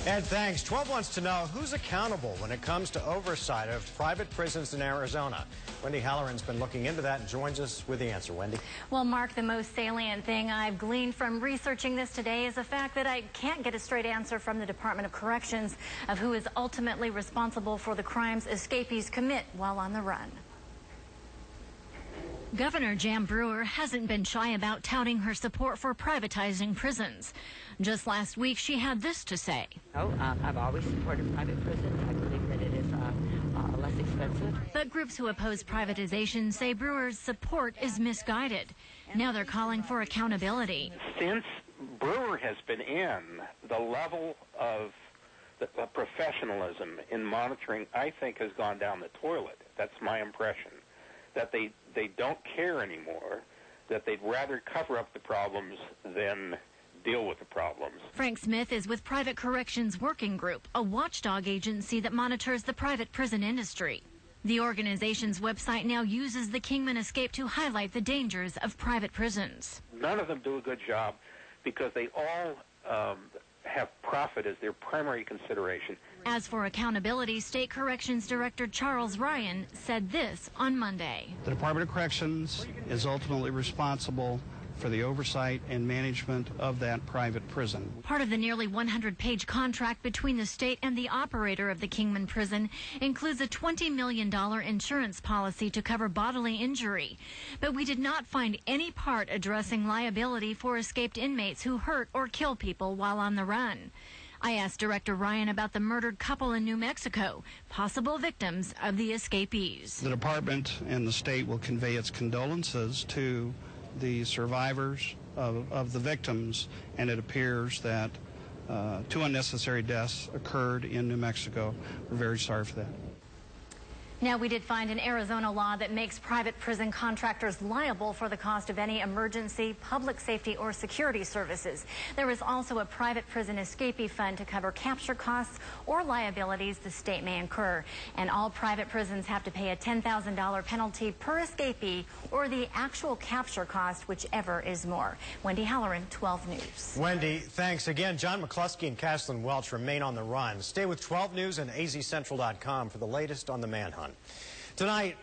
Ed, thanks. 12 wants to know who's accountable when it comes to oversight of private prisons in Arizona. Wendy Halloran's been looking into that and joins us with the answer. Wendy? Well, Mark, the most salient thing I've gleaned from researching this today is the fact that I can't get a straight answer from the Department of Corrections of who is ultimately responsible for the crimes escapees commit while on the run. Governor Jan Brewer hasn't been shy about touting her support for privatizing prisons. Just last week, she had this to say. I've always supported private prisons. I believe that it is less expensive. But groups who oppose privatization say Brewer's support is misguided. Now they're calling for accountability. Since Brewer has been in, the level of the professionalism in monitoring, I think, has gone down the toilet. That's my impression. That they don't care anymore, that they'd rather cover up the problems than deal with the problems. Frank Smith is with Private Corrections Working Group, a watchdog agency that monitors the private prison industry. The organization's website now uses the Kingman escape to highlight the dangers of private prisons. None of them do a good job because they all have profit as their primary consideration. As for accountability, State Corrections Director Charles Ryan said this on Monday. The Department of Corrections is ultimately responsible for the oversight and management of that private prison. Part of the nearly 100-page contract between the state and the operator of the Kingman prison includes a $20 million insurance policy to cover bodily injury. But we did not find any part addressing liability for escaped inmates who hurt or kill people while on the run. I asked Director Ryan about the murdered couple in New Mexico, possible victims of the escapees. The department and the state will convey its condolences to the survivors of the victims, and it appears that 2 unnecessary deaths occurred in New Mexico. We're very sorry for that. Now, we did find an Arizona law that makes private prison contractors liable for the cost of any emergency, public safety, or security services. There is also a private prison escapee fund to cover capture costs or liabilities the state may incur. And all private prisons have to pay a $10,000 penalty per escapee or the actual capture cost, whichever is more. Wendy Halloran, 12 News. Wendy, thanks again. John McCluskey and Caslin Welch remain on the run. Stay with 12 News and azcentral.com for the latest on the manhunt. Tonight,